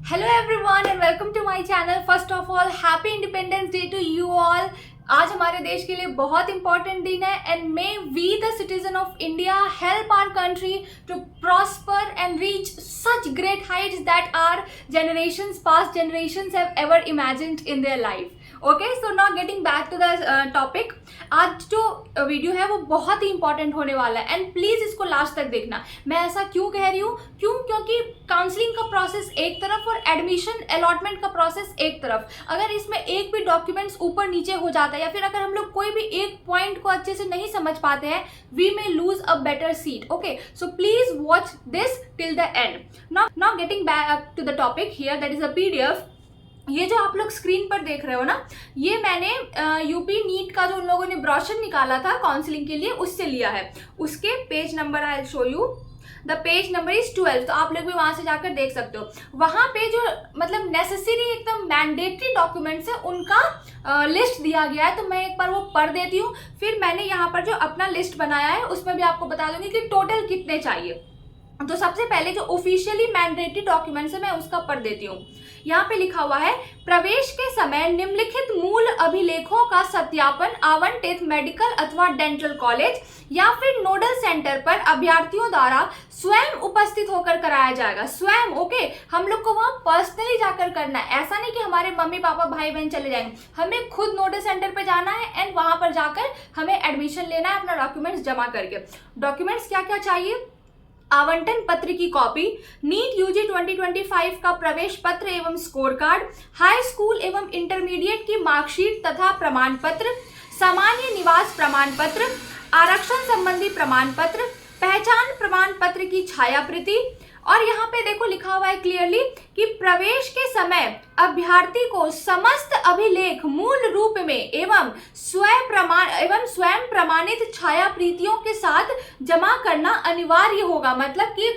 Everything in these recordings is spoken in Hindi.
Hello everyone and welcome to my channel. First of all happy independence day to you all. आज हमारे देश के लिए बहुत इंपॉर्टेंट दिन है and may we the citizen of India help our country to prosper and reach such great heights that our generations past generations have ever imagined in their life. Okay, so now getting back to the topic. आज जो वीडियो है वो बहुत ही इंपॉर्टेंट होने वाला है एंड प्लीज इसको लास्ट तक देखना। मैं ऐसा क्यों कह रही हूँ? क्योंकि काउंसलिंग का प्रोसेस एक तरफ और एडमिशन अलॉटमेंट का प्रोसेस एक तरफ। अगर इसमें एक भी डॉक्यूमेंट्स ऊपर नीचे हो जाता है या फिर अगर हम लोग कोई भी एक पॉइंट को अच्छे से नहीं समझ पाते हैं, we may lose a better seat. Okay, so please watch this till the end. Now getting back to the topic here, that is a PDF. ये जो आप लोग स्क्रीन पर देख रहे हो ना, ये मैंने यूपी नीट का जो उन लोगों ने ब्रोशर निकाला था काउंसलिंग के लिए, उससे लिया है। उसके page number I show you, the page number is 12। तो आप लोग भी वहां से जाकर देख सकते हो। वहां पे जो मतलब नेसेसरी एकदम मैंडेटरी डॉक्यूमेंट्स है उनका लिस्ट दिया गया है। तो मैं एक बार वो पढ़ देती हूँ, फिर मैंने यहाँ पर जो अपना लिस्ट बनाया है उसमें भी आपको बता दूंगी कि टोटल कितने चाहिए। तो सबसे पहले जो ऑफिशियली मैंडेटरी डॉक्यूमेंट्स है मैं उसका पढ़ देती हूँ। यहाँ पे लिखा हुआ है, प्रवेश के समय निम्नलिखित मूल अभिलेखों का सत्यापन आवंटित मेडिकल अथवा डेंटल कॉलेज या फिर नोडल सेंटर पर अभ्यर्थियों द्वारा स्वयं उपस्थित होकर कराया जाएगा। स्वयं, ओके, हम लोग को वहाँ पर्सनली जाकर करना है। ऐसा नहीं कि हमारे मम्मी पापा भाई बहन चले जाएंगे, हमें खुद नोडल सेंटर पर जाना है एंड वहां पर जाकर हमें एडमिशन लेना है अपना डॉक्यूमेंट्स जमा करके। डॉक्यूमेंट्स क्या क्या चाहिए? आवंटन पत्र की कॉपी, नीट यूजी 2025 का प्रवेश पत्र एवं स्कोर कार्ड, हाई स्कूल एवं इंटरमीडिएट की मार्कशीट तथा प्रमाण पत्र, सामान्य निवास प्रमाण पत्र, आरक्षण संबंधी प्रमाण पत्र, पहचान प्रमाण पत्र की छायाप्रति। और यहाँ पे देखो लिखा हुआ है क्लियरली कि प्रवेश के समय अभ्यर्थी को समस्त अभिलेख मूल रूप में एवं स्वयं प्रमाणित छायाप्रतियों के साथ जमा करना अनिवार्य होगा। मतलब कि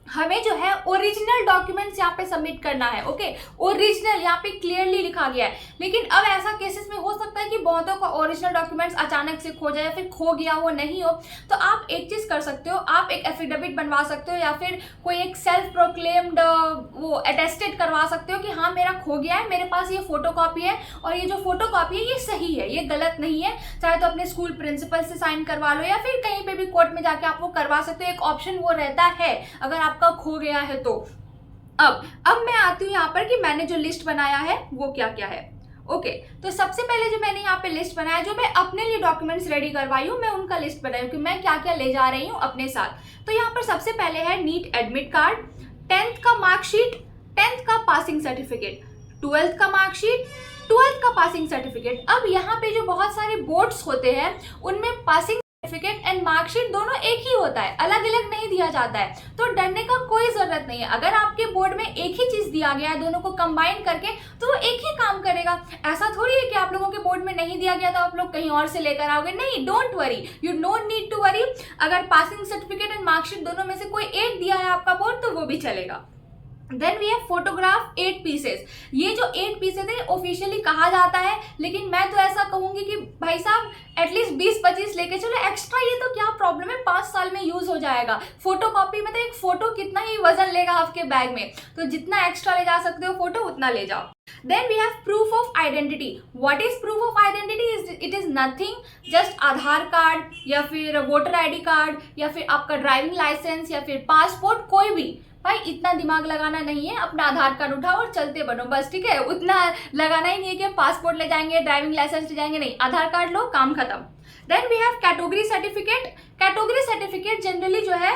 हमें जो है ओरिजिनल डॉक्यूमेंट्स यहाँ पे सबमिट करना है। ओके, ओरिजिनल यहाँ पे क्लियरली लिखा गया है। लेकिन अब ऐसा केसेस में हो सकता है कि बहुतों का ओरिजिनल डॉक्यूमेंट्स अचानक से खो जाए या फिर खो गया हो, नहीं हो। तो आप एक चीज कर सकते हो, आप एक एफिडेविट बनवा सकते हो या फिर कोई एक सेल्फ प्रोक्लेम्ड वो अटेस्टेड करवा सकते हो कि हाँ मेरा खो गया है, मेरे पास ये फोटो कॉपी है और ये जो फोटो कॉपी है ये सही है, ये गलत नहीं है। चाहे तो अपने स्कूल प्रिंसिपल से साइन करवा लो या फिर कहीं पे भी कोर्ट में जाके आप वो करवा सकते हो। एक ऑप्शन वो रहता है अगर आपका खो गया है तो। अब मैं आती हूँ यहाँ पर कि मैंने जो लिस्ट बनाया है वो क्या क्या है। ओके, तो सबसे पहले जो मैंने यहाँ पे लिस्ट बनाया, जो मैं अपने लिए डॉक्यूमेंट्स रेडी करवाई हूँ, मैं उनका लिस्ट बनाई हूँ कि मैं क्या क्या ले जा रही हूँ अपने साथ। तो यहाँ पर सबसे पहले है नीट एडमिट कार्ड, 10th का मार्कशीट, 10th का पासिंग सर्टिफिकेट, 12th का मार्कशीट, 12th का पासिंग सर्टिफिकेट। अब यहाँ पे जो बहुत सारे बोर्ड्स होते हैं उनमें पासिंग सर्टिफिकेट एंड मार्कशीट दोनों एक ही होता है, अलग अलग नहीं दिया जाता है। तो डरने का कोई जरूरत नहीं है। अगर आपके बोर्ड में एक ही चीज दिया गया है दोनों को कंबाइन करके, तो वो एक ही काम करेगा। ऐसा थोड़ी है कि आप लोगों के बोर्ड में नहीं दिया गया तो आप लोग कहीं और से लेकर आओगे। नहीं, don't worry, you don't need to worry. अगर पासिंग सर्टिफिकेट एंड मार्कशीट दोनों में से कोई एक दिया है आपका बोर्ड तो वो भी चलेगा। Then we have photograph 8 pieces. ये जो 8 पीसेस है ऑफिशियली कहा जाता है, लेकिन मैं तो ऐसा कहूंगी कि भाई साहब एटलीस्ट 20-25 लेके चलो एक्स्ट्रा। ये तो क्या प्रॉब्लम है, 5 साल में यूज हो जाएगा। फोटो कॉपी में तो एक फोटो कितना ही वजन लेगा आपके बैग में, तो जितना एक्स्ट्रा ले जा सकते हो फोटो उतना ले जाओ। Then we have proof of identity. What is proof of identity? It is nothing, just Aadhaar card या फिर वोटर आईडी कार्ड या फिर आपका ड्राइविंग लाइसेंस या फिर पासपोर्ट, कोई भी। भाई इतना दिमाग लगाना नहीं है, अपना आधार कार्ड उठाओ और चलते बनो बस, ठीक है। उतना लगाना ही नहीं है कि हम पासपोर्ट ले जाएंगे, ड्राइविंग लाइसेंस ले जाएंगे, नहीं, आधार कार्ड लो, काम खत्म। Then we have category certificate. Category certificate generally जो है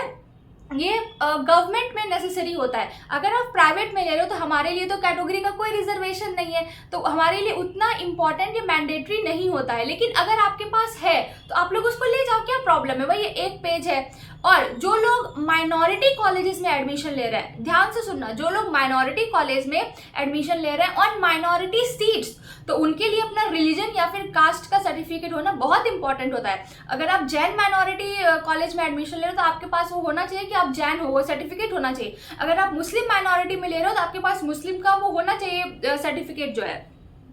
ये गवर्नमेंट में नेसेसरी होता है। अगर आप प्राइवेट में ले रहे हो तो हमारे लिए तो कैटेगरी का कोई रिजर्वेशन नहीं है, तो हमारे लिए उतना इंपॉर्टेंट या मैंडेटरी नहीं होता है। लेकिन अगर आपके पास है तो आप लोग उसको ले जाओ, क्या प्रॉब्लम है भाई, ये एक पेज है। और जो लोग माइनॉरिटी कॉलेजेस में एडमिशन ले रहे हैं, ध्यान से सुनना, जो लोग माइनॉरिटी कॉलेज में एडमिशन ले रहे हैं ऑन माइनॉरिटी सीट्स, तो उनके लिए अपना रिलीजन या फिर कास्ट का सर्टिफिकेट होना बहुत इंपॉर्टेंट होता है। अगर आप जैन माइनॉरिटी कॉलेज में एडमिशन ले रहे हो तो आपके पास वो होना चाहिए कि आप जैन हो, वो सर्टिफिकेट होना चाहिए। अगर आप मुस्लिम माइनॉरिटी में ले रहे हो तो आपके पास मुस्लिम का वो होना चाहिए सर्टिफिकेट जो है।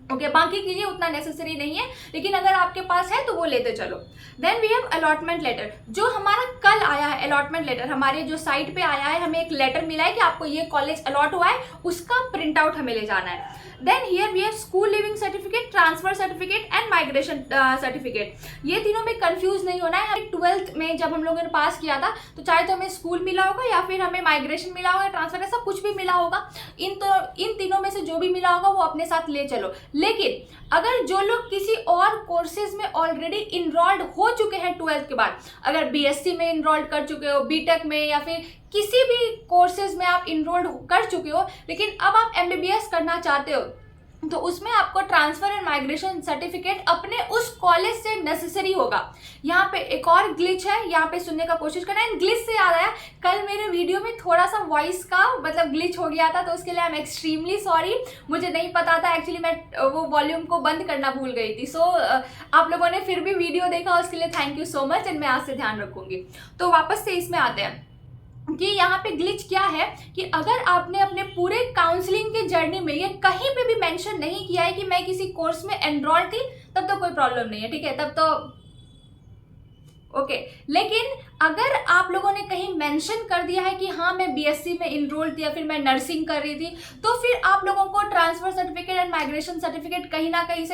ओके बाकी के लिए उतना नेसेसरी नहीं है, लेकिन अगर आपके पास है तो वो लेते चलो। Then we have allotment letter, जो हमारा कल आया है अलॉटमेंट लेटर, हमारे जो साइट पे आया है, हमें एक लेटर मिला है कि आपको ये कॉलेज अलॉट हुआ है, उसका प्रिंट आउट हमें ले जाना है। Then here we have school leaving certificate, transfer certificate and migration certificate. ये तीनों में कंफ्यूज नहीं होना है। 12th में जब हम लोगों ने पास किया था तो चाहे तो हमें स्कूल मिला होगा या फिर हमें माइग्रेशन मिला होगा, ट्रांसफर, ऐसा कुछ भी मिला होगा। इन तीनों में से जो भी मिला होगा वो अपने साथ ले चलो। लेकिन अगर जो लोग किसी और कोर्सेज में ऑलरेडी इनरोल्ड हो चुके हैं 12th के बाद, अगर बीएससी में इनरोल्ड कर चुके हो, बीटेक में या फिर किसी भी कोर्सेज में आप इनरोल्ड कर चुके हो, लेकिन अब आप एमबीबीएस करना चाहते हो, तो उसमें आपको ट्रांसफर एंड माइग्रेशन सर्टिफिकेट अपने उस कॉलेज से नेसेसरी होगा। यहाँ पे एक और ग्लिच है, यहाँ पे सुनने का कोशिश करना। एंड ग्लिच से याद आया, कल मेरे वीडियो में थोड़ा सा वॉइस का मतलब ग्लिच हो गया था, तो उसके लिए आई एम एक्सट्रीमली सॉरी। मुझे नहीं पता था एक्चुअली, मैं वो वॉल्यूम को बंद करना भूल गई थी। सो आप लोगों ने फिर भी वीडियो देखा, उसके लिए thank you so much, and मैं आज से ध्यान रखूंगी। तो वापस से इसमें आते हैं कि यहाँ पे ग्लिच क्या है कि अगर आपने अपने पूरे काउंसलिंग के जर्नी में ये कहीं पे भी मेंशन नहीं किया है कि मैं किसी कोर्स में एनरोल थी, तब तो कोई प्रॉब्लम नहीं है, ठीक है, तब तो ओके। लेकिन अगर आप लोगों ने कहीं मेंशन कर दिया है कि हाँ मैं बीएससी में इनरोल थी या फिर मैं नर्सिंग कर रही थी, तो फिर आप लोगों को transfer certificate and migration certificate कहीं ना कहीं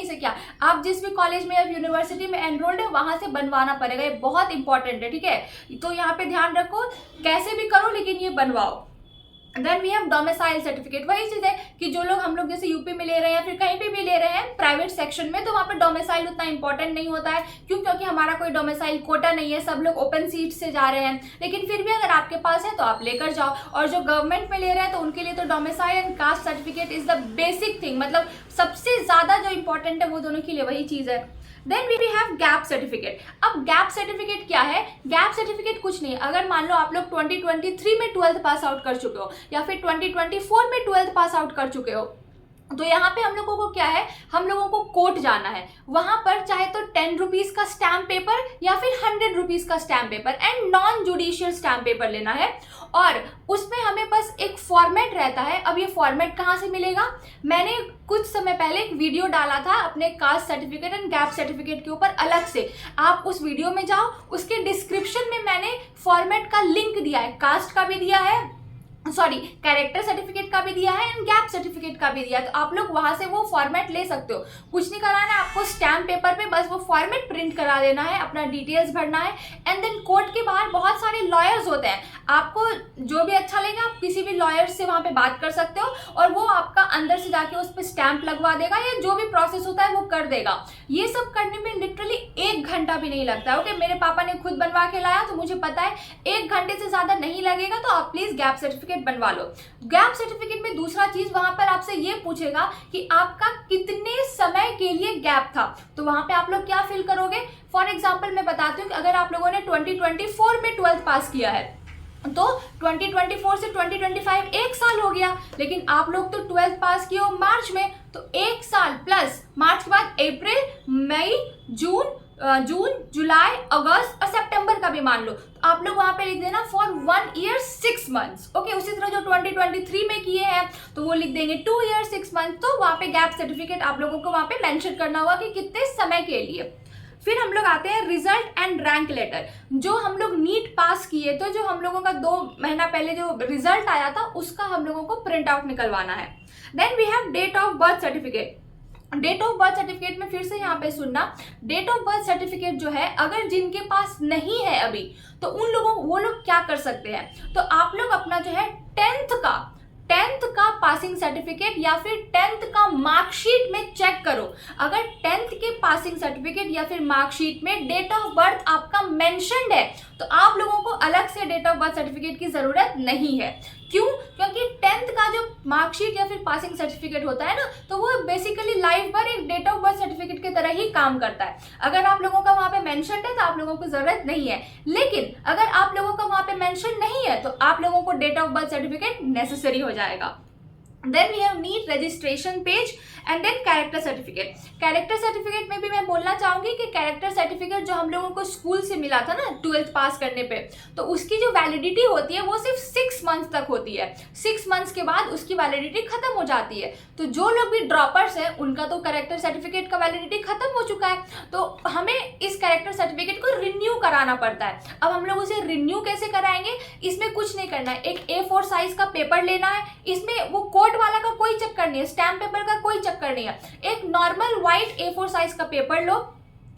से क्या, आप जिस भी कॉलेज में या यूनिवर्सिटी में एनरोल्ड है वहां से बनवाना पड़ेगा। ये बहुत इंपॉर्टेंट है, ठीक है, तो यहाँ पे ध्यान रखो, कैसे भी करो लेकिन ये बनवाओ। Then we have domicile certificate. वही चीज़ है कि जो लोग हम लोग जैसे यूपी में ले रहे हैं या फिर कहीं पे भी ले रहे हैं प्राइवेट सेक्शन में, तो वहाँ पे डोमिसाइल उतना इंपॉर्टेंट नहीं होता है। क्यों? क्योंकि हमारा कोई डोमिसाइल कोटा नहीं है, सब लोग ओपन सीट से जा रहे हैं। लेकिन फिर भी अगर आपके पास है तो आप लेकर जाओ। और जो गवर्नमेंट में ले रहे हैं तो उनके लिए तो domicile and caste certificate is the basic thing, मतलब सबसे ज़्यादा जो इंपॉर्टेंट है वो दोनों के लिए वही चीज़ है। Then we have gap certificate. अब गैप सर्टिफिकेट क्या है? गैप सर्टिफिकेट कुछ नहीं, अगर मान लो आप लोग 2023 में 12th पास आउट कर चुके हो या फिर 2024 में 12th पास आउट कर चुके हो, तो यहाँ पे हम लोगों को क्या है, हम लोगों को कोर्ट जाना है। वहां पर चाहे तो 10 रुपीज का स्टैम्प पेपर या फिर 100 रुपीज का stamp paper and non judicial stamp paper लेना है। और उसमें हमें बस एक फॉर्मेट रहता है। अब ये फॉर्मेट कहाँ से मिलेगा? मैंने कुछ समय पहले एक वीडियो डाला था अपने caste certificate and gap certificate के ऊपर अलग से, आप उस वीडियो में जाओ, उसके डिस्क्रिप्शन में मैंने फॉर्मेट का लिंक दिया है, कास्ट का भी दिया है, सॉरी कैरेक्टर सर्टिफिकेट का भी दिया है एंड गैप सर्टिफिकेट का भी दिया है। तो आप लोग वहां से वो फॉर्मेट ले सकते हो, कुछ नहीं कराना है आपको, स्टैम्प पेपर पे बस वो फॉर्मेट प्रिंट करा देना है, अपना डिटेल्स भरना है। एंड देन कोर्ट के बाहर बहुत सारे लॉयर्स होते हैं, आपको जो भी अच्छा लगेगा आप किसी भी लॉयर से वहां पे बात कर सकते हो और वो आपका अंदर से जाके उस पर स्टैम्प लगवा देगा या जो भी प्रोसेस होता है वो कर देगा। ये सब करने में लिटरली 1 घंटा भी नहीं लगता है। ओके, मेरे पापा ने खुद बनवा के लाया तो मुझे पता है 1 घंटे से ज्यादा नहीं लगेगा। तो आप प्लीज गैप सर्टिफिकेट बनवा लो। गैप सर्टिफिकेट में दूसरा चीज वहां पर आपसे ये पूछेगा कि आपका कितने समय के लिए गैप था, तो वहां पे आप लोग क्या फिल करोगे। फॉर एग्जांपल मैं बताती हूँ कि अगर आप लोगों ने 2024 में 12th पास किया है तो 2024 से 2025 1 साल हो गया, लेकिन आप लोग तो 12th पास किए हो मार्च में, तो 1 साल प्लस मार्च के बाद अप्रैल, मई, जून, जुलाई, अगस्त और सितंबर का भी मान लो, तो आप लोग वहां पे लिख देना फॉर 1 year 6 months। ओके, उसी तरह जो 2023 में किए हैं तो वो लिख देंगे 2 years 6 months। तो वहां पे गैप सर्टिफिकेट आप लोगों को वहां पे मेंशन करना होगा कि कितने समय के लिए। फिर हम लोग आते हैं रिजल्ट एंड रैंक लेटर। जो हम लोग नीट पास किए तो जो हम लोगों का 2 महीना पहले जो रिजल्ट आया था उसका हम लोगों को प्रिंट आउट निकलवाना है। Then we have date of birth certificate. Date of birth certificate में फिर से यहाँ पे सुनना, डेट ऑफ बर्थ सर्टिफिकेट जो है अगर जिनके पास नहीं है अभी, तो उन लोगों वो लोग क्या कर सकते हैं, तो आप लोग अपना जो है 10th का पासिंग सर्टिफिकेट या फिर 10th का मार्कशीट में चेक करो। अगर 10th के पासिंग सर्टिफिकेट या फिर मार्कशीट में डेट ऑफ बर्थ आपका मेंशन्ड है तो आप लोगों को अलग से डेट ऑफ बर्थ सर्टिफिकेट की जरूरत नहीं है। क्यों? क्योंकि 10th का जो मार्कशीट या फिर पासिंग सर्टिफिकेट होता है ना, तो वो बेसिकली लाइफ भर एक डेट ऑफ बर्थ सर्टिफिकेट की तरह ही काम करता है। अगर आप लोगों का वहां पे मेंशन है तो आप लोगों को जरूरत नहीं है, लेकिन अगर आप लोगों का वहां पे मेंशन नहीं है तो आप लोगों को date of birth certificate necessary हो जाएगा। Then we have NEET registration page and then character certificate. Character certificate में भी मैं बोलना चाहूँगी कि कैरेक्टर सर्टिफिकेट जो हम लोगों को स्कूल से मिला था ना 12th पास करने पे, तो उसकी जो वैलिडिटी होती है वो सिर्फ 6 मंथ्स तक होती है। 6 मंथ्स के बाद उसकी वैलिडिटी खत्म हो जाती है। तो जो लोग भी ड्रॉपर्स हैं उनका तो कैरेक्टर सर्टिफिकेट का वैलिडिटी खत्म हो चुका है, तो हमें इस कैरेक्टर सर्टिफिकेट को रिन्यू कराना पड़ता है। अब हम लोग उसे रिन्यू कैसे कराएंगे? इसमें कुछ नहीं करना है, एक A4 साइज का पेपर लेना है। इसमें वो कोट वाला का कोई चक्कर नहीं है, स्टैम्प पेपर का कोई चक्कर नहीं है। एक नॉर्मल व्हाइट A4 साइज का पेपर लो,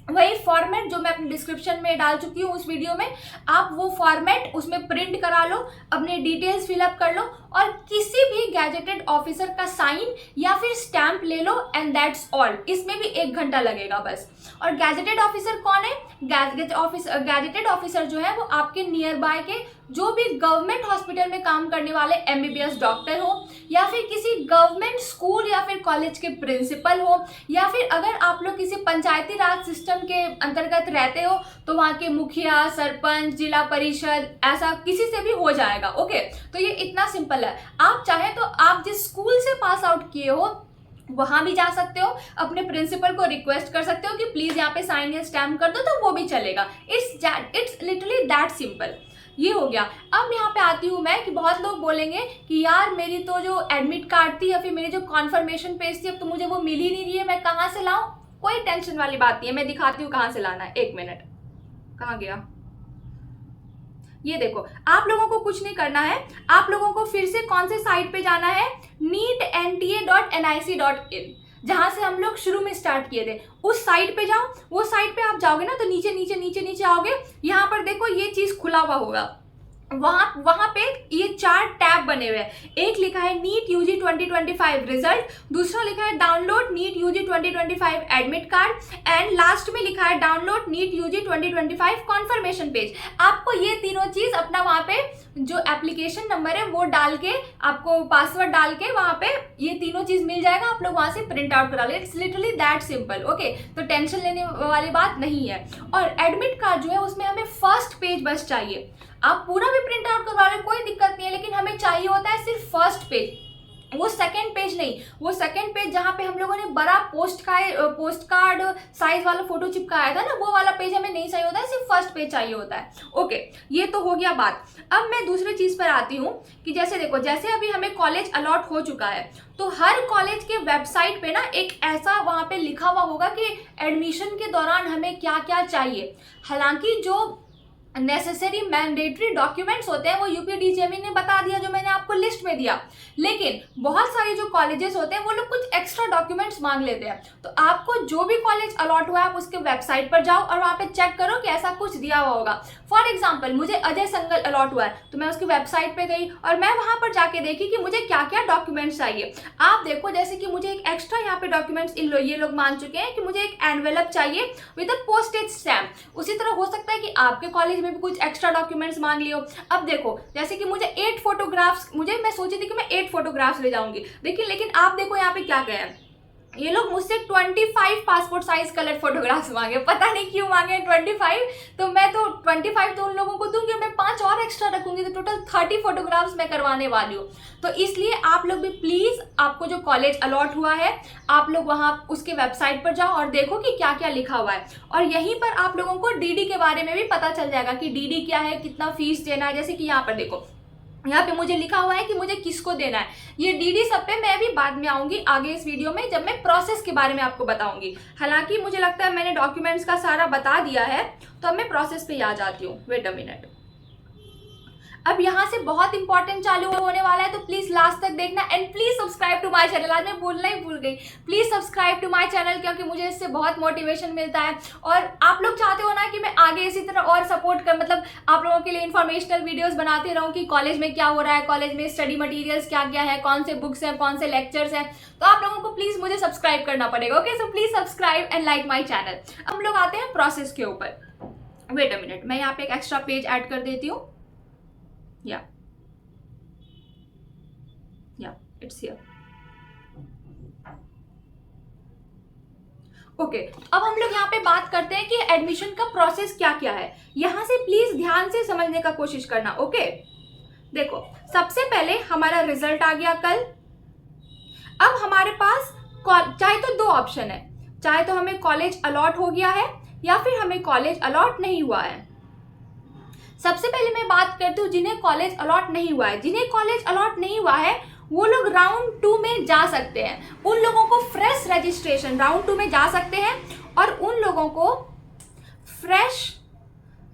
वही फॉर्मेट जो मैं अपने डिस्क्रिप्शन में डाल चुकी हूँ उस वीडियो में, आप वो फॉर्मेट उसमें प्रिंट करा लो, अपने डिटेल्स फिलअप कर लो और किसी भी गैजेटेड ऑफिसर का साइन या फिर स्टैम्प ले लो एंड दैट्स ऑल। इसमें भी 1 घंटा लगेगा बस। और गैजेटेड ऑफिसर कौन है? गैजेटेड ऑफिसर जो है वो आपके नियर बाय के जो भी गवर्नमेंट हॉस्पिटल में काम करने वाले MBBS डॉक्टर हो, या फिर किसी गवर्नमेंट स्कूल या फिर कॉलेज के प्रिंसिपल हो, या फिर अगर आप लोग किसी पंचायती राज सिस्टम के अंतर्गत रहते हो तो वहाँ के मुखिया, सरपंच, जिला परिषद, ऐसा किसी से भी हो जाएगा। ओके, तो ये इतना सिंपल है। आप चाहे तो आप जिस स्कूल से पास आउट किए हो वहां भी जा सकते हो, अपने प्रिंसिपल को रिक्वेस्ट कर सकते हो कि प्लीज यहाँ पे साइन या स्टैम्प कर दो, तो वो भी चलेगा। It's literally that simple. ये हो गया। अब यहाँ पे आती हूँ मैं कि बहुत लोग बोलेंगे कि यार मेरी तो जो एडमिट कार्ड थी या फिर मेरी जो कॉन्फर्मेशन पेज थी अब तो मुझे वो मिल ही नहीं रही है, मैं कहाँ से लाऊं? कोई टेंशन वाली बात नहीं है, मैं दिखाती हूँ कहाँ से लाना है। 1 मिनट, कहाँ गया? ये देखो, आप लोगों को कुछ नहीं करना है, आप लोगों को फिर से कौन से साइट पे जाना है? neetnta.nic.in, जहां से हम लोग शुरू में स्टार्ट किए थे, उस साइट पे जाओ। वो साइट पे आप जाओगे ना तो नीचे नीचे नीचे नीचे आओगे, यहाँ पर देखो ये चीज खुला हुआ होगा, वहां पे ये 4 टैब बने हुए हैं। एक लिखा है नीट यूजी 2025 रिजल्ट, दूसरा लिखा है download NEET UG 2025 admit card and last में लिखा है download NEET UG 2025 confirmation page. आपको ये तीनों चीज अपना वहां पे जो एप्लीकेशन नंबर है वो डाल के, आपको पासवर्ड डाल के वहां पे ये तीनों चीज मिल जाएगा, आप लोग वहां से प्रिंट आउट करा लो। It's literally that simple. Okay, तो टेंशन लेने वाली बात नहीं है। और एडमिट कार्ड जो है उसमें हमें फर्स्ट पेज बस चाहिए, आप पूरा भी प्रिंट आउट करवा रहे कोई दिक्कत नहीं है, लेकिन हमें चाहिए होता है सिर्फ फर्स्ट पेज, वो सेकंड पेज नहीं। वो सेकंड पेज जहां पे हम लोगों ने बड़ा पोस्ट कार्ड साइज वाला फोटो चिपकाया था ना, वो वाला पेज हमें नहीं चाहिए होता है, सिर्फ फर्स्ट पेज चाहिए होता है। ओके, ये तो हो गया बात। अब मैं दूसरी चीज पर आती हूँ कि जैसे देखो, जैसे अभी हमें कॉलेज अलॉट हो चुका है तो हर कॉलेज के वेबसाइट पे ना एक ऐसा वहां पे लिखा हुआ होगा कि एडमिशन के दौरान हमें क्या क्या चाहिए। हालांकि जो नेसेसरी मैंडेटरी डॉक्यूमेंट्स होते हैं वो UPDJME ने बता दिया, जो मैंने आपको लिस्ट में दिया, लेकिन बहुत सारे जो कॉलेजेस होते हैं वो लोग कुछ एक्स्ट्रा डॉक्यूमेंट्स मांग लेते हैं। तो आपको जो भी कॉलेज अलॉट हुआ है आप उसके वेबसाइट पर जाओ और वहाँ पे चेक करो कि ऐसा कुछ दिया हुआ होगा। फॉर एग्जाम्पल, मुझे अजय संगल अलॉट हुआ है तो मैं उसकी वेबसाइट पे गई और मैं वहां पर जाके देखी कि मुझे क्या क्या डॉक्यूमेंट्स चाहिए। आप देखो, जैसे कि मुझे एक एक्स्ट्रा यहाँ पे डॉक्यूमेंट्स ये लोग मान चुके हैं कि मुझे एक एनवेलप चाहिए विद अ पोस्टेज स्टैम्प। उसी तरह हो सकता है कि आपके कॉलेज में भी कुछ एक्स्ट्रा डॉक्यूमेंट्स मांग लियो। अब देखो, जैसे कि मुझे 8 फोटोग्राफ्स, मैं सोची थी कि मैं 8 फोटोग्राफ्स ले जाऊंगी, लेकिन आप देखो यहाँ पे क्या कहे हैं, ये लोग मुझसे 25 पासपोर्ट साइज कलर फोटोग्राफ्स मांगे। पता नहीं क्यों मांगे 25, तो मैं तो 25 तो उन लोगों को दूंगी, मैं 5 और एक्स्ट्रा रखूंगी, तो टोटल 30 फोटोग्राफ्स मैं करवाने वाली हूँ। तो इसलिए आप लोग भी प्लीज, आपको जो कॉलेज अलॉट हुआ है आप लोग वहां उसके वेबसाइट पर जाओ और देखो कि क्या क्या लिखा हुआ है। और यहीं पर आप लोगों को DD के बारे में भी पता चल जाएगा कि DD क्या है, कितना फीस देना है। जैसे कि यहाँ पर देखो, यहाँ पे मुझे लिखा हुआ है कि मुझे किसको देना है। ये DD सब पे मैं भी बाद में आऊंगी आगे इस वीडियो में, जब मैं प्रोसेस के बारे में आपको बताऊंगी। हालांकि मुझे लगता है मैंने डॉक्यूमेंट्स का सारा बता दिया है, तो अब मैं प्रोसेस पे आ जाती हूँ। वेट अ मिनट, अब यहाँ से बहुत इंपॉर्टेंट चालू होने वाला है, तो प्लीज लास्ट तक देखना and please subscribe to my channel. आज मैं बोलना ही भूल गई, please subscribe to my channel, क्योंकि मुझे इससे बहुत मोटिवेशन मिलता है। और आप लोग चाहते हो ना कि मैं आगे इसी तरह और सपोर्ट कर, मतलब आप लोगों के लिए इन्फॉर्मेशनल वीडियोस बनाते रहूं कि कॉलेज में क्या हो रहा है, कॉलेज में स्टडी मटीरियल्स क्या क्या है, कौन से बुक्स हैं, कौन से लेक्चर्स हैं। तो आप लोगों को प्लीज मुझे सब्सक्राइब करना पड़ेगा। Okay, so please subscribe and like my channel. हम लोग आते हैं प्रोसेस के ऊपर। वेट अ मिनट, मैं यहाँ पे एक एक्स्ट्रा पेज ऐड कर देती हूँ। It's here. ओके, अब हम लोग यहाँ पे बात करते हैं कि एडमिशन का प्रोसेस क्या क्या है। यहाँ से प्लीज ध्यान से समझने का कोशिश करना। ओके, देखो, सबसे पहले हमारा रिजल्ट आ गया कल, अब हमारे पास चाहे तो दो ऑप्शन है, चाहे तो हमें कॉलेज अलॉट हो गया है या फिर हमें कॉलेज अलॉट नहीं हुआ है। सबसे पहले मैं बात करती हूँ जिन्हें कॉलेज अलॉट नहीं हुआ है। जिन्हें कॉलेज अलॉट नहीं हुआ है वो लोग राउंड 2 में जा सकते हैं। उन लोगों को फ्रेश रजिस्ट्रेशन राउंड 2 में जा सकते हैं और उन लोगों को फ्रेश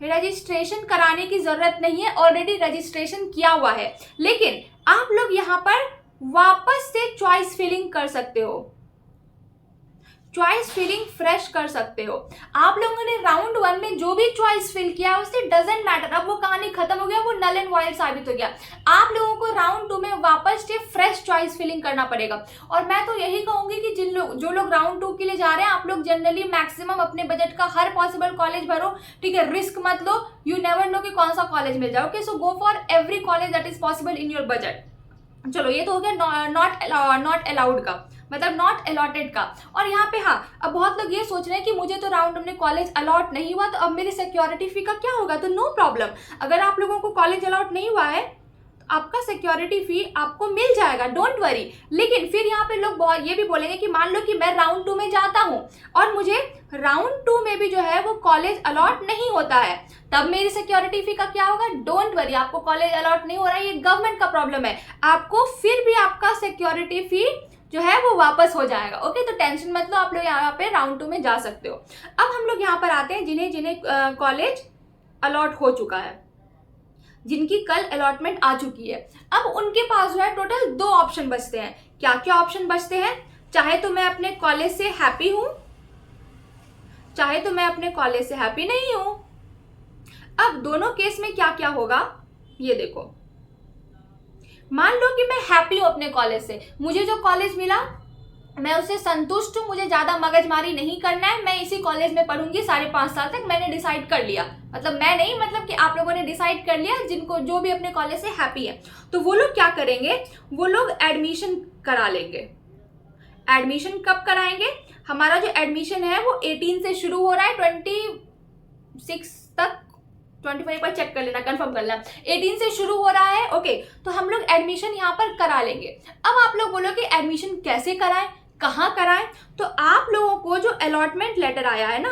रजिस्ट्रेशन कराने की जरूरत नहीं है, ऑलरेडी रजिस्ट्रेशन किया हुआ है। लेकिन आप लोग यहाँ पर वापस से चॉइस फिलिंग कर सकते हो, चॉइस फिलिंग फ्रेश कर सकते हो। आप लोगों ने राउंड 1 में जो भी चॉइस फिल किया उससे डजेंट मैटर, अब वो कहानी खत्म हो गया, वो नल एंड वॉइड साबित हो गया। आप लोगों को राउंड 2 में वापस से फ्रेश चॉइस फिलिंग करना पड़ेगा। और मैं तो यही कहूंगी कि जो लोग राउंड 2 के लिए जा रहे हैं, आप लोग जनरली मैक्सिमम अपने बजट का हर पॉसिबल कॉलेज भरो, ठीक है, रिस्क मत लो, यू नेवर नो कि कौन सा कॉलेज मिल जाए। Okay, so go for every college that is possible in your budget. चलो ये तो हो गया नॉट अलाउड का, मतलब नॉट अलॉटेड का। और यहाँ पे हाँ, अब बहुत लोग ये सोच रहे हैं कि मुझे तो राउंड में कॉलेज अलॉट नहीं हुआ तो अब मेरी सिक्योरिटी फी का क्या होगा। तो नो प्रॉब्लम, अगर आप लोगों को कॉलेज अलॉट नहीं हुआ है आपका सिक्योरिटी फी आपको मिल जाएगा, डोंट वरी। लेकिन फिर यहाँ पे लोग ये भी बोलेंगे कि मान लो कि मैं राउंड 2 में जाता हूँ और मुझे राउंड 2 में भी जो है वो कॉलेज अलॉट नहीं होता है, तब मेरी सिक्योरिटी फी का क्या होगा। डोंट वरी, आपको कॉलेज अलॉट नहीं हो रहा है, ये गवर्नमेंट का प्रॉब्लम है, आपको फिर भी आपका सिक्योरिटी फी जो है वो वापस हो जाएगा। ओके, तो टेंशन मत लो, आप लोग यहाँ पे राउंड 2 में जा सकते हो। अब हम लोग यहाँ पर आते हैं जिन्हें कॉलेज अलॉट हो चुका है, जिनकी कल अलॉटमेंट आ चुकी है। अब उनके पास जो है टोटल 2 ऑप्शन बचते हैं। क्या क्या ऑप्शन बचते हैं? चाहे तो मैं अपने कॉलेज से हैप्पी हूं, चाहे तो मैं अपने कॉलेज से हैप्पी नहीं हूं। अब दोनों केस में क्या क्या होगा ये देखो। मान लो कि मैं हैप्पी हूं अपने कॉलेज से, मुझे जो कॉलेज मिला मैं उससे संतुष्ट हूँ, मुझे ज्यादा मगजमारी नहीं करना है, मैं इसी कॉलेज में पढ़ूंगी 5.5 साल तक, मैंने डिसाइड कर लिया। मतलब मैं नहीं, मतलब कि आप लोगों ने डिसाइड कर लिया, जिनको जो भी अपने कॉलेज से हैप्पी है। तो वो लोग क्या करेंगे, वो लोग एडमिशन करा लेंगे। एडमिशन कब कराएंगे? हमारा जो एडमिशन है वो 18 से शुरू हो रहा है 26 तक, 25 एक बार चेक कर लेना, कंफर्म कर लेना, 18 से शुरू हो रहा है। ओके, तो हम लोग एडमिशन यहाँ पर करा लेंगे। अब आप लोग बोलो कि एडमिशन कैसे कराएं, कहाँ कराएं? तो आप लोगों को जो अलॉटमेंट लेटर आया है ना,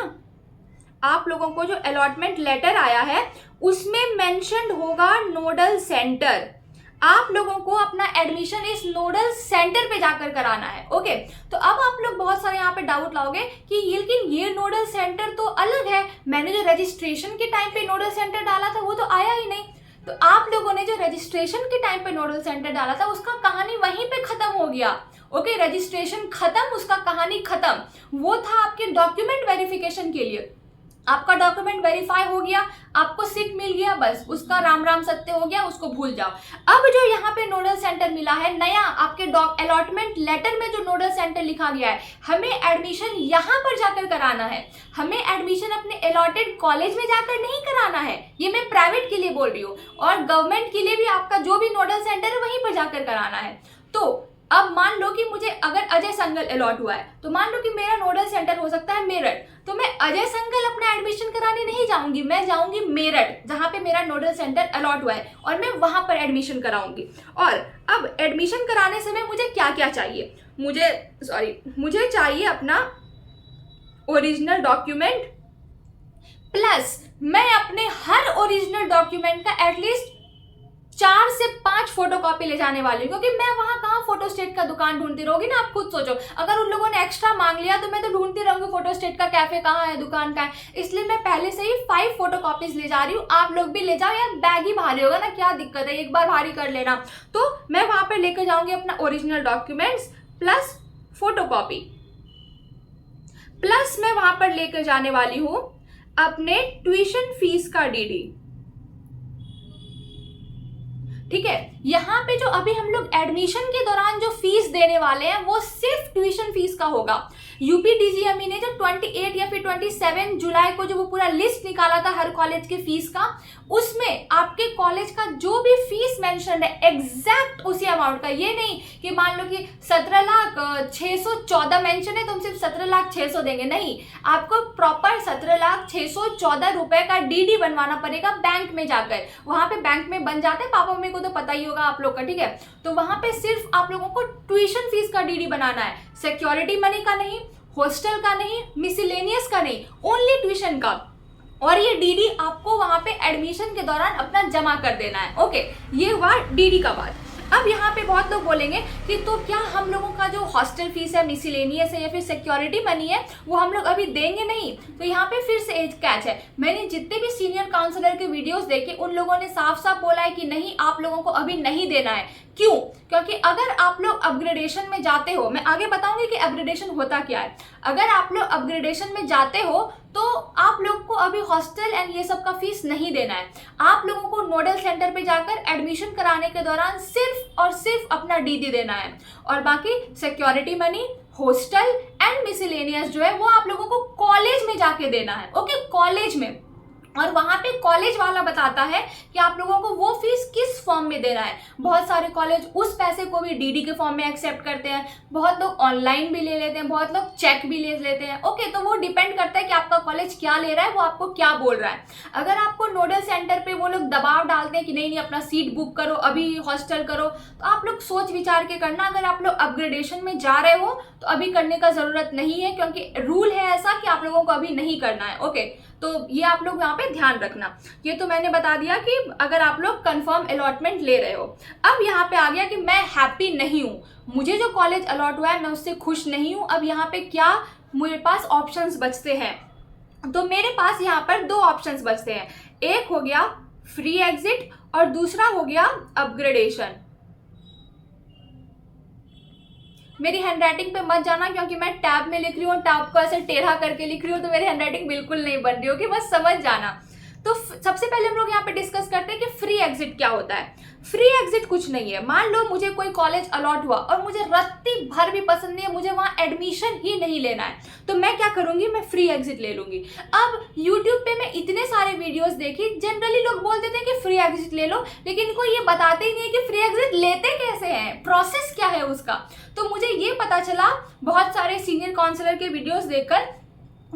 आप लोगों को जो अलॉटमेंट लेटर आया है उसमें मेंशन्ड होगा नोडल सेंटर। आप लोगों को अपना एडमिशन इस नोडल सेंटर पे जाकर कराना है। ओके, तो अब आप लोग बहुत सारे यहाँ पे डाउट लाओगे कि लेकिन ये नोडल सेंटर तो अलग है, मैंने जो रजिस्ट्रेशन के टाइम पे नोडल सेंटर डाला था वो तो आया ही नहीं। तो आप लोगों ने जो रजिस्ट्रेशन के टाइम पे नोडल सेंटर डाला था उसका कहानी वहीं पे खत्म हो गया। ओके, रजिस्ट्रेशन खत्म, उसका कहानी खत्म। वो था आपके डॉक्यूमेंट वेरिफिकेशन के लिए, आपका डॉक्यूमेंट वेरीफाई हो गया, आपको सीट मिल गया, बस उसका राम राम सत्य हो गया, उसको भूल जाओ। अब जो यहाँ पे नोडल सेंटर मिला है नया, आपके अलॉटमेंट लेटर में जो नोडल सेंटर लिखा गया है, हमें एडमिशन यहाँ पर जाकर कराना है। हमें एडमिशन अपने अलॉटेड कॉलेज में जाकर नहीं कराना है, ये मैं प्राइवेट के लिए बोल रही हूँ, और गवर्नमेंट के लिए भी आपका जो भी नोडल सेंटर है वहीं पर जाकर कराना है। तो अब मान लो कि मुझे अगर अजय संगल अलॉट हुआ है, तो मान लो कि मेरा नोडल सेंटर हो सकता है मेरठ, तो मैं अजय संगल अपना एडमिशन कराने नहीं जाऊंगी, मैं जाऊंगी मेरठ जहां पे मेरा नोडल सेंटर अलॉट हुआ है, और मैं वहां पर एडमिशन कराऊंगी। और अब एडमिशन कराने समय मुझे क्या क्या चाहिए, मुझे चाहिए अपना ओरिजिनल डॉक्यूमेंट, प्लस मैं अपने हर ओरिजिनल डॉक्यूमेंट का एटलीस्ट 4 से 5 फोटोकॉपी ले जाने वाली हूँ, क्योंकि मैं वहां कहाँ फोटोस्टेट का दुकान ढूंढती रहूंगी ना। आप खुद सोचो, अगर उन लोगों ने एक्स्ट्रा मांग लिया तो मैं तो ढूंढती रहूंगी फोटोस्टेट का कैफे कहाँ है, दुकान कहाँ है। इसलिए मैं पहले से ही 5 फोटोकॉपीज ले जा रही हूँ। आप लोग भी ले जाओ, यार बैग ही भारी होगा ना, क्या दिक्कत है, एक बार भारी कर लेना। तो मैं वहां पर लेकर जाऊंगी अपना original documents plus photocopy, plus मैं वहां पर लेकर जाने वाली हूँ अपने ट्यूशन फीस का डीडी। ठीक है, यहाँ पे जो अभी हम लोग एडमिशन के दौरान जो फीस देने वाले हैं वो सिर्फ ट्यूशन फीस का होगा। यूपीडीजीएमई ने जो 28 या फिर 27 जुलाई को जो वो पूरा लिस्ट निकाला था हर कॉलेज के फीस का, उसमें आपके कॉलेज का जो भी फीस मेंशन है एग्जैक्ट उसी अमाउंट का, ये नहीं कि मान लो कि 17,614 मेंशन है तो हम सिर्फ 17,600 देंगे, नहीं, आपको प्रॉपर 17,614 रुपए का डीडी बनवाना पड़ेगा बैंक में जाकर। वहां पे बैंक में बन जाते हैं, पापा मम्मी को तो पता ही होगा आप लोग का, ठीक है। तो वहां पे सिर्फ आप लोगों को ट्यूशन फीस का डीडी बनाना है, सिक्योरिटी मनी का नहीं, हॉस्टल का नहीं, मिसलेनियस का नहीं, ओनली ट्यूशन का। और ये डीडी आपको वहां पे एडमिशन के दौरान अपना जमा कर देना है। ओके, ये हुआ डीडी का बात। अब यहाँ पे बहुत लोग बोलेंगे कि तो क्या हम लोगों का जो हॉस्टल फीस है, मिसलेनियस है या फिर सिक्योरिटी मनी है वो हम लोग अभी देंगे नहीं? तो यहाँ पे फिर से एक कैच है। मैंने जितने भी सीनियर काउंसलर के वीडियोस देखे उन लोगों ने साफ साफ बोला है कि नहीं, आप लोगों को अभी नहीं देना है। क्यों? क्योंकि अगर आप लोग अपग्रेडेशन में जाते हो, मैं आगे बताऊंगी कि अपग्रेडेशन होता क्या है। अगर आप लोग अपग्रेडेशन में जाते हो तो आप लोग को अभी हॉस्टल एंड ये सब का फीस नहीं देना है। आप लोगों को नोडल सेंटर पे जाकर एडमिशन कराने के दौरान सिर्फ और सिर्फ अपना डीडी देना है, और बाकी security money, hostel and miscellaneous जो है वो आप लोगों को कॉलेज में जाके देना है। ओके, कॉलेज में। और वहां पे कॉलेज वाला बताता है कि आप लोगों को वो फीस किस फॉर्म में देना है। बहुत सारे कॉलेज उस पैसे को भी डीडी के फॉर्म में एक्सेप्ट करते हैं, बहुत लोग ऑनलाइन भी ले लेते हैं, बहुत लोग चेक भी ले लेते हैं। ओके, तो वो डिपेंड करता है कि आपका कॉलेज क्या ले रहा है, वो आपको क्या बोल रहा है। अगर आपको नोडल सेंटर पे वो लोग दबाव डालते हैं कि नहीं नहीं अपना सीट बुक करो, अभी हॉस्टल करो, तो आप लोग सोच विचार के करना। अगर आप लोग अपग्रेडेशन में जा रहे हो तो अभी करने का जरूरत नहीं है, क्योंकि रूल है ऐसा कि आप लोगों को अभी नहीं करना है। ओके, तो ये आप लोग यहाँ पे ध्यान रखना। ये तो मैंने बता दिया कि अगर आप लोग कंफर्म अलॉटमेंट ले रहे हो। अब यहाँ पे आ गया कि मैं हैप्पी नहीं हूँ, मुझे जो कॉलेज अलॉट हुआ है मैं उससे खुश नहीं हूँ। अब यहाँ पे क्या मेरे पास ऑप्शंस बचते हैं? तो मेरे पास यहाँ पर दो ऑप्शंस बचते हैं। एक हो गया फ्री एग्जिट और दूसरा हो गया अपग्रेडेशन। मेरी हैंडराइटिंग पे मत जाना, क्योंकि मैं टैब में लिख रही हूँ, टैब को ऐसे टेढ़ा करके लिख रही हूँ, तो मेरी हैंडराइटिंग बिल्कुल नहीं बन रही होगी, बस समझ जाना। तो सबसे पहले हम लोग यहाँ पे डिस्कस करते हैं कि फ्री एग्जिट क्या होता है। फ्री एग्जिट कुछ नहीं है। मान लो मुझे कोई कॉलेज अलॉट हुआ और मुझे रत्ती भर भी पसंद नहीं है, मुझे वहाँ एडमिशन ही नहीं लेना है, तो मैं क्या करूंगी? मैं फ्री एग्जिट ले लूंगी। अब यूट्यूब पे मैं इतने सारे वीडियोस देखी, जनरली लोग बोल देते हैं कि फ्री एग्जिट ले लो, लेकिन कोई ये बताते ही नहीं है कि फ्री एग्जिट लेते कैसे हैं, प्रोसेस क्या है उसका। तो मुझे ये पता चला बहुत सारे सीनियर काउंसलर के वीडियोस देखकर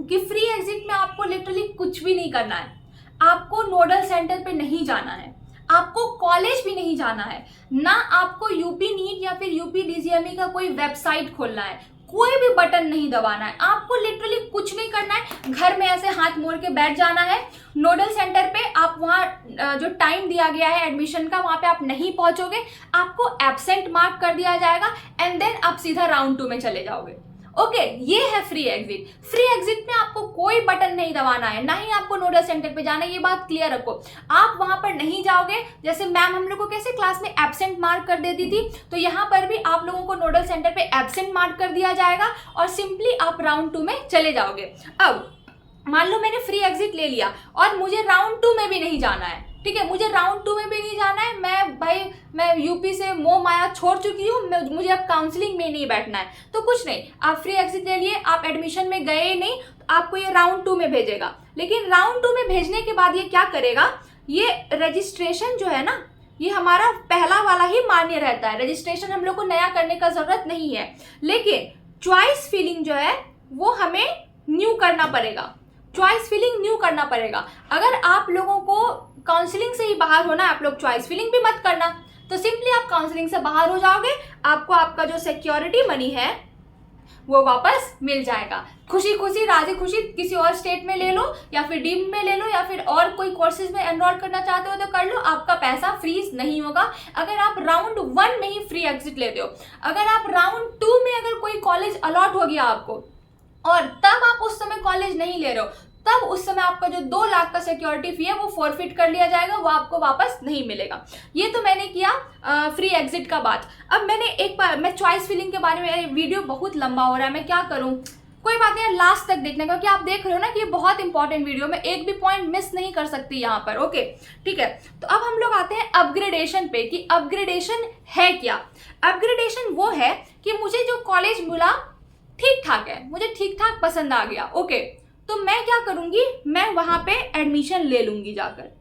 कि फ्री एग्जिट में आपको लिटरली कुछ भी नहीं करना है। आपको नोडल सेंटर पे नहीं जाना है, आपको कॉलेज भी नहीं जाना है, ना आपको यूपी नीट या फिर यूपी डीजीएमई का कोई वेबसाइट खोलना है, कोई भी बटन नहीं दबाना है, आपको लिटरली कुछ नहीं करना है। घर में ऐसे हाथ मोड़ के बैठ जाना है। नोडल सेंटर पे आप वहाँ जो टाइम दिया गया है एडमिशन का, वहाँ पे आप नहीं पहुंचोगे, आपको एब्सेंट मार्क कर दिया जाएगा एंड देन आप सीधा राउंड 2 में चले जाओगे। ओके, ये है फ्री एग्जिट। फ्री एग्जिट में आपको कोई बटन नहीं दबाना है, ना ही आपको नोडल सेंटर पे जाना है, ये बात क्लियर रखो। आप वहां पर नहीं जाओगे, जैसे मैम हम लोग को कैसे क्लास में एब्सेंट मार्क कर देती थी, तो यहाँ पर भी आप लोगों को नोडल सेंटर पे एब्सेंट मार्क कर दिया जाएगा और सिंपली आप राउंड 2 में चले जाओगे। अब मान लो मैंने फ्री एग्जिट ले लिया और मुझे राउंड 2 में भी नहीं जाना है, ठीक है, मुझे राउंड 2 में भी नहीं जाना है, मैं यूपी से मोह माया छोड़ चुकी हूँ, मुझे अब काउंसलिंग में नहीं बैठना है, तो कुछ नहीं, आप फ्री एग्जिट ले लिए, आप एडमिशन में गए नहीं, तो आपको ये राउंड 2 में भेजेगा। लेकिन राउंड 2 में भेजने के बाद ये क्या करेगा, ये रजिस्ट्रेशन जो है ना, ये हमारा पहला वाला ही मान्य रहता है। रजिस्ट्रेशन हम लोग को नया करने का जरूरत नहीं है, लेकिन चॉइस फिलिंग जो है वो हमें न्यू करना पड़ेगा। चॉइस फिलिंग न्यू करना पड़ेगा। अगर आप लोगों को काउंसलिंग से ही बाहर होना, आप लोग चॉइस फिलिंग भी मत करना, तो सिंपली आप काउंसलिंग से बाहर हो जाओगे, आपको आपका जो सिक्योरिटी मनी है वो वापस मिल जाएगा। खुशी खुशी राजी खुशी किसी और स्टेट में ले लो या फिर डीम्ड में ले लो या फिर और कोई कोर्सेज में एनरोल करना चाहते हो तो कर लो, आपका पैसा फ्रीज नहीं होगा। अगर आप राउंड 1 में ही फ्री एग्जिट लेते हो, अगर आप राउंड 2 में अगर कोई कॉलेज अलॉट हो गया आपको और तब आप उस समय कॉलेज नहीं ले रहे हो, तब उस समय आपका जो 2 लाख का सिक्योरिटी फी है वो फॉरफिट कर लिया जाएगा, वो आपको वापस नहीं मिलेगा। ये तो मैंने किया फ्री एग्जिट का बात। अब मैंने एक बार मैं चॉइस फिलिंग के बारे में, वीडियो बहुत लंबा हो रहा है, मैं क्या करूं, कोई बात नहीं, लास्ट तक देखने का, क्योंकि आप देख रहे हो ना कि ये बहुत इंपॉर्टेंट वीडियो, में एक भी पॉइंट मिस नहीं कर सकती यहाँ पर। ओके ठीक है, तो अब हम लोग आते हैं अपग्रेडेशन पे कि अपग्रेडेशन है क्या। अपग्रेडेशन वो है कि मुझे जो कॉलेज मिला ठीक ठाक है, मुझे ठीक ठाक पसंद आ गया। ओके, तो मैं क्या करूंगी, मैं वहां पे एडमिशन ले लूंगी जाकर।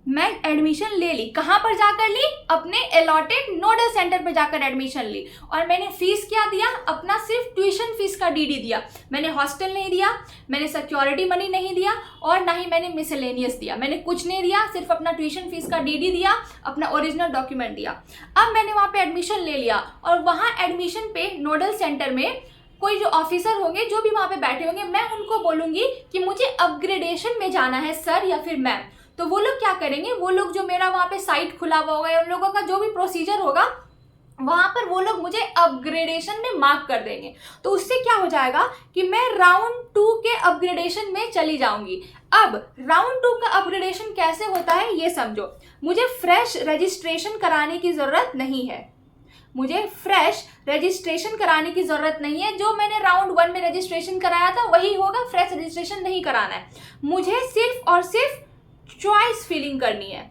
मैं एडमिशन ले ली, कहां पर जाकर ली, अपने अलॉटेड नोडल सेंटर पर जाकर एडमिशन ली। और मैंने फीस क्या दिया, अपना सिर्फ ट्यूशन फीस का डीडी दिया। मैंने हॉस्टल नहीं दिया, मैंने सिक्योरिटी मनी नहीं दिया, और ना ही मैंने मिसलेनियस दिया। मैंने कुछ नहीं दिया, सिर्फ अपना ट्यूशन फीस का डीडी दिया, अपना ओरिजिनल डॉक्यूमेंट दिया। अब मैंने वहां पे एडमिशन ले लिया, और वहां एडमिशन पे नोडल सेंटर में कोई जो ऑफिसर होंगे, जो भी वहां पे बैठे होंगे, मैं उनको बोलूंगी कि मुझे अपग्रेडेशन में जाना है सर या फिर मैम। तो वो लोग क्या करेंगे, वो लोग जो मेरा वहां पे साइट खुला हुआ होगा या उन लोगों का जो भी प्रोसीजर होगा, वहां पर वो लोग मुझे अपग्रेडेशन में मार्क कर देंगे। तो उससे क्या हो जाएगा कि मैं राउंड 2 के अपग्रेडेशन में चली जाऊंगी। अब राउंड 2 का अपग्रेडेशन कैसे होता है ये समझो। मुझे फ्रेश रजिस्ट्रेशन कराने की जरूरत नहीं है, मुझे फ्रेश रजिस्ट्रेशन कराने की जरूरत नहीं है। जो मैंने राउंड 1 में रजिस्ट्रेशन कराया था वही होगा, फ्रेश रजिस्ट्रेशन नहीं कराना है। मुझे सिर्फ और सिर्फ चॉइस फिलिंग करनी है।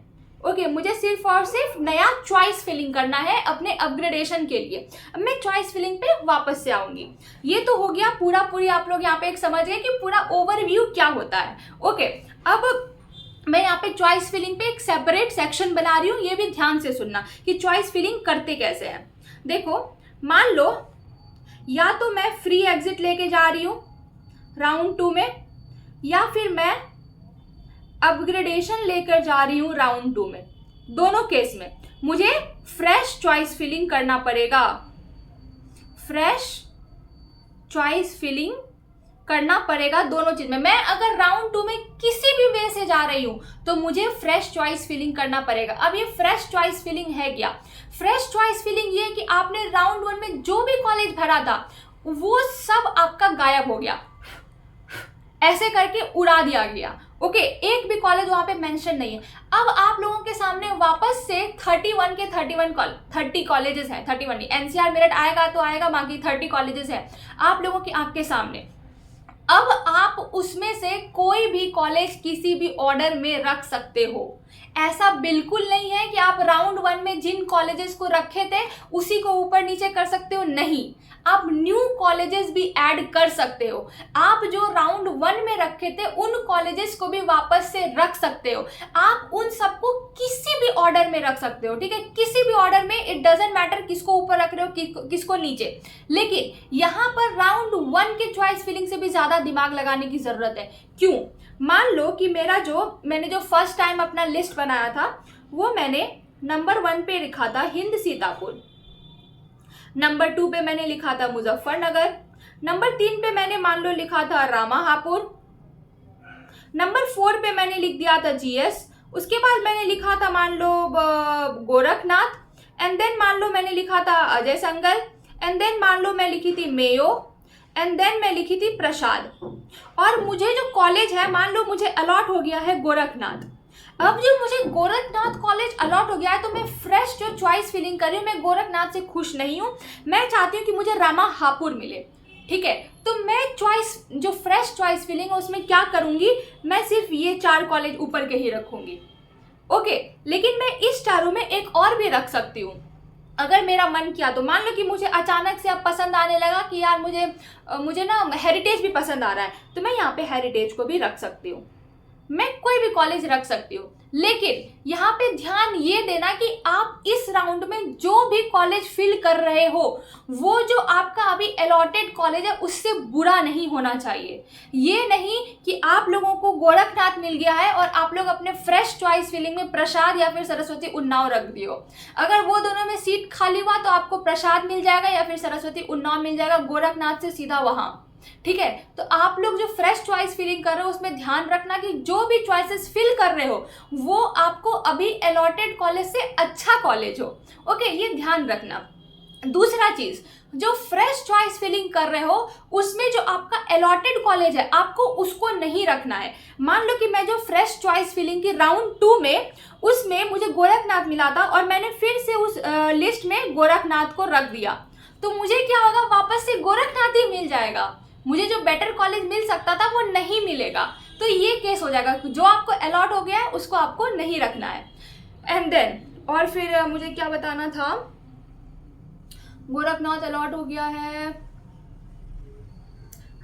ओके, मुझे सिर्फ और सिर्फ नया चॉइस फिलिंग करना है अपने अपग्रेडेशन के लिए। अब मैं चॉइस फिलिंग पे वापस से आऊंगी। ये तो हो गया पूरी आप लोग यहाँ पे एक समझ गए कि पूरा ओवरव्यू क्या होता है। ओके, अब मैं यहाँ पे चॉइस फिलिंग पे एक सेपरेट सेक्शन बना रही हूँ। ये भी ध्यान से सुनना कि चॉइस फिलिंग करते कैसे हैं। देखो, मान लो या तो मैं फ्री एग्जिट लेके जा रही हूँ राउंड 2 में, या फिर मैं अपग्रेडेशन लेकर जा रही हूं राउंड 2 में। दोनों केस में मुझे फ्रेश चॉइस फिलिंग करना पड़ेगा। फ्रेश चॉइस फिलिंग करना पड़ेगा दोनों चीज में। मैं अगर राउंड 2 में किसी भी वे से जा रही हूं तो मुझे फ्रेश चॉइस फिलिंग करना पड़ेगा। अब ये फ्रेश चॉइस फिलिंग है क्या? फ्रेश चॉइस फिलिंग ये है कि आपने राउंड 1 में जो भी कॉलेज भरा था वो सब आपका गायब हो गया, ऐसे करके उड़ा दिया गया। ओके, एक भी कॉलेज वहां पे मेंशन नहीं है। अब आप लोगों के सामने वापस से 31 के 30 कॉलेजेस हैं। 31 नहीं, एनसीआर मेरिट आएगा तो आएगा, बाकी 30 कॉलेजेस हैं आप लोगों की आंख के सामने। अब आप उसमें से कोई भी कॉलेज किसी भी ऑर्डर में रख सकते हो। ऐसा बिल्कुल नहीं है कि आप राउंड 1 में जिन कॉलेजेस को रखे थे उसी को ऊपर नीचे कर सकते हो, नहीं, आप न्यू कॉलेजेस भी ऐड कर सकते हो। आप जो राउंड 1 में रखे थे उन कॉलेजेस को भी वापस से रख सकते हो। आप उन सबको किसी भी ऑर्डर में रख सकते हो, ठीक है, किसी भी ऑर्डर में, इट डजंट मैटर किसको ऊपर रख रहे हो किसको नीचे। लेकिन यहाँ पर राउंड 1 के चॉइस फिलिंग से भी ज्यादा दिमाग लगाने की जरूरत है। क्यों? मान लो कि मैंने जो फर्स्ट टाइम अपना लिस्ट बनाया था वो मैंने नंबर 1 पे लिखा था हिंद सीतापुर, नंबर 2 पे मैंने लिखा था मुजफ्फरनगर, नंबर 3 पे मैंने मान लो लिखा था रामाहापुर, नंबर 4 पे मैंने लिख दिया था जीएस, उसके बाद मैंने लिखा था मान लो गोरखनाथ, एंड देन मान लो मैंने लिखा था अजय संगल, एंड देन मान लो मैं लिखी थी मेयो, एंड देन मैं लिखी थी प्रसाद। और मुझे जो कॉलेज है मान लो मुझे अलॉट हो गया है गोरखनाथ। अब जो मुझे गोरखनाथ कॉलेज अलॉट हो गया है तो मैं फ्रेश जो चॉइस फिलिंग कर रही हूँ, मैं गोरखनाथ से खुश नहीं हूँ, मैं चाहती हूँ कि मुझे रामाहापुर मिले, ठीक है। तो मैं चॉइस जो फ्रेश चॉइस फिलिंग है उसमें क्या करूंगी, मैं सिर्फ ये 4 कॉलेज ऊपर के ही रखूंगी। ओके, लेकिन मैं इस चारों में एक और भी रख सकती हूँ अगर मेरा मन किया तो। मान लो कि मुझे अचानक से अब पसंद आने लगा कि यार मुझे ना हेरिटेज भी पसंद आ रहा है, तो मैं यहाँ पे हेरिटेज को भी रख सकती हूँ, मैं कोई भी कॉलेज रख सकती हूँ। लेकिन यहाँ पे ध्यान ये देना कि आप इस राउंड में जो भी कॉलेज फिल कर रहे हो वो जो आपका अभी अलॉटेड कॉलेज है उससे बुरा नहीं होना चाहिए। ये नहीं कि आप लोगों को गोरखनाथ मिल गया है और आप लोग अपने फ्रेश चॉइस फिलिंग में प्रसाद या फिर सरस्वती उन्नाव रख दियो। अगर वो दोनों में सीट खाली हुआ तो आपको प्रसाद मिल जाएगा या फिर सरस्वती उन्नाव मिल जाएगा, गोरखनाथ से सीधा वहां, ठीक है। तो आप लोग जो फ्रेश चॉइस फिलिंग कर रहे हो उसमें ध्यान रखना कि जो भी चॉइसेस फिल कर रहे हो वो आपको अभी अलॉटेड कॉलेज से अच्छा कॉलेज हो। ओके, ये ध्यान रखना। दूसरा चीज, जो फ्रेश चॉइस फिलिंग कर रहे हो उसमें जो आपका अलॉटेड कॉलेज है आपको उसको नहीं रखना है। मान लो कि मैं जो फ्रेश चॉइस फिलिंग की राउंड 2 में उसमें मुझे गोरखनाथ मिला था और मैंने फिर से उस लिस्ट में गोरखनाथ को रख दिया, तो मुझे क्या होगा, वापस से गोरखनाथ ही मिल जाएगा, मुझे जो बेटर कॉलेज मिल सकता था वो नहीं मिलेगा। तो ये केस हो जाएगा, जो आपको अलॉट हो गया है उसको आपको नहीं रखना है। एंड देन और फिर मुझे क्या बताना था, गोरखनाथ अलॉट हो गया है,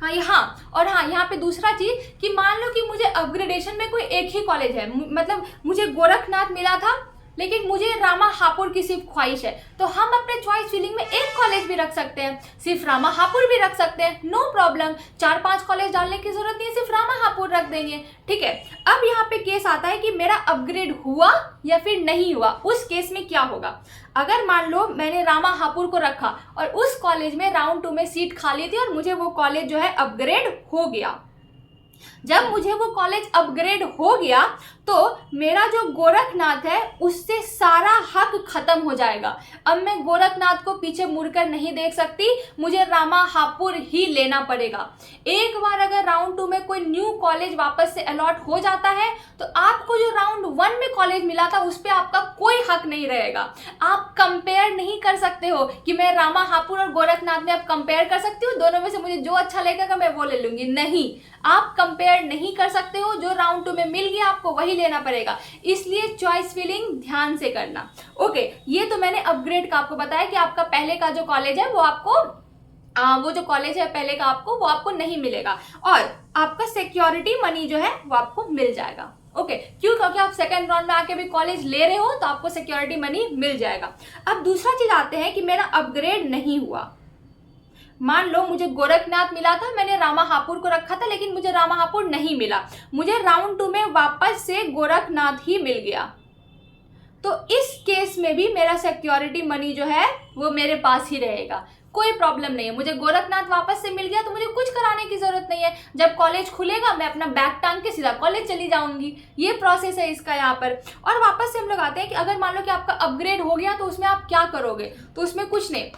और हाँ, यहाँ पे दूसरा चीज कि मान लो कि मुझे अपग्रेडेशन में कोई एक ही कॉलेज है, मतलब मुझे गोरखनाथ मिला था लेकिन मुझे रामा हापुड़ की सिर्फ ख्वाहिश है, तो हम अपने चॉइस फिलिंग में एक कॉलेज भी रख सकते हैं, सिर्फ रामा हापुड़ भी रख सकते हैं, नो प्रॉब्लम। 4-5 कॉलेज डालने की जरूरत नहीं है, सिर्फ रामा हापुड़ रख देंगे, ठीक है। अब यहाँ पे केस आता है कि मेरा अपग्रेड हुआ या फिर नहीं हुआ। उस केस में क्या होगा, अगर मान लो मैंने रामा हापुड़ को रखा और उस कॉलेज में राउंड 2 में सीट खाली थी और मुझे वो कॉलेज जो है अपग्रेड हो गया, जब मुझे वो कॉलेज अपग्रेड हो गया तो मेरा जो गोरखनाथ है उससे सारा हक खत्म हो जाएगा। अब मैं गोरखनाथ को पीछे मुड़कर नहीं देख सकती, मुझे रामा हापुड़ ही लेना पड़ेगा। एक बार अगर राउंड 2 में कोई न्यू कॉलेज वापस से अलॉट हो जाता है तो आपको जो राउंड 1 में कॉलेज मिला था उस पर आपका कोई हक नहीं रहेगा। आप कंपेयर नहीं कर सकते हो कि मैं रामा हापुड़ और गोरखनाथ में आप कंपेयर कर सकती हो, दोनों में से मुझे जो अच्छा लगेगा मैं वो ले लूंगी, नहीं, आप कंपेयर नहीं कर सकते हो। जो राउंड 2 में मिल गया आपको वही लेना पड़ेगा, इसलिए चॉइस फिलिंग ध्यान से करना। ओके, ये तो मैंने अपग्रेड का आपको बताया कि आपका पहले का जो कॉलेज है वो आपको वो जो कॉलेज है पहले का आपको वो आपको नहीं मिलेगा और आपका सिक्योरिटी मनी जो है वो आपको मिल जाएगा। ओके, क्यों? क्योंकि आप सेकंड राउंड में आके भी कॉलेज ले रहे हो तो आपको सिक्योरिटी मनी मिल जाएगा। अब दूसरा चीज आते हैं कि मेरा अपग्रेड नहीं हुआ। मान लो मुझे गोरखनाथ मिला था, मैंने रामा हापुड़ को रखा था लेकिन मुझे रामा हापुड़ नहीं मिला, मुझे राउंड 2 में वापस से गोरखनाथ ही मिल गया, तो इस केस में भी मेरा सिक्योरिटी मनी जो है वो मेरे पास ही रहेगा, कोई प्रॉब्लम नहीं है। मुझे गोरखनाथ वापस से मिल गया तो मुझे कुछ कराने की जरूरत नहीं है, जब कॉलेज खुलेगा मैं अपना बैग टांग के सीधा कॉलेज चली जाऊंगी, ये प्रोसेस है इसका यहाँ पर। और वापस से हम लोग आते हैं कि अगर मान लो कि आपका अपग्रेड हो गया तो उसमें आप क्या करोगे, तो उसमें कुछ नहीं,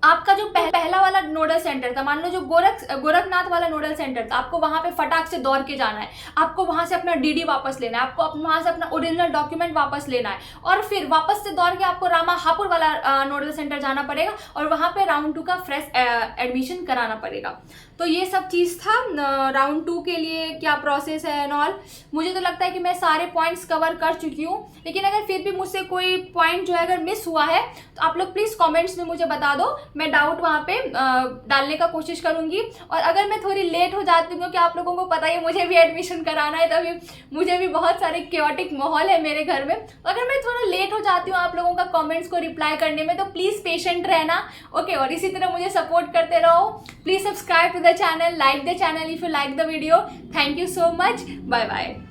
आपका जो पहला वाला नोडल सेंटर था, मान लो जो गोरखनाथ वाला नोडल सेंटर था, आपको वहां पे फटाक से दौड़ के जाना है, आपको वहां से अपना डीडी वापस लेना है, आपको वहां से अपना ओरिजिनल डॉक्यूमेंट वापस लेना है और फिर वापस से दौड़ के आपको रामा हापुड़ वाला नोडल सेंटर जाना पड़ेगा और वहां पे राउंड 2 का फ्रेश एडमिशन कराना पड़ेगा। तो ये सब चीज़ था राउंड 2 के लिए क्या प्रोसेस है एंड ऑल। मुझे तो लगता है कि मैं सारे पॉइंट्स कवर कर चुकी हूँ, लेकिन अगर फिर भी मुझसे कोई पॉइंट जो है अगर मिस हुआ है तो आप लोग प्लीज़ कमेंट्स में मुझे बता दो, मैं डाउट वहाँ पे डालने का कोशिश करूँगी। और अगर मैं थोड़ी लेट हो जाती हूँ, क्योंकि आप लोगों को पता ही है मुझे भी एडमिशन कराना है, तभी मुझे भी बहुत सारे क्योटिक माहौल है मेरे घर में, तो अगर मैं थोड़ा लेट हो जाती हूँ आप लोगों का कमेंट्स को रिप्लाई करने में तो प्लीज़ पेशेंट रहना। ओके, और इसी तरह मुझे सपोर्ट करते रहो। Please subscribe to the channel, like the channel if you like the video. Thank you so much. Bye bye.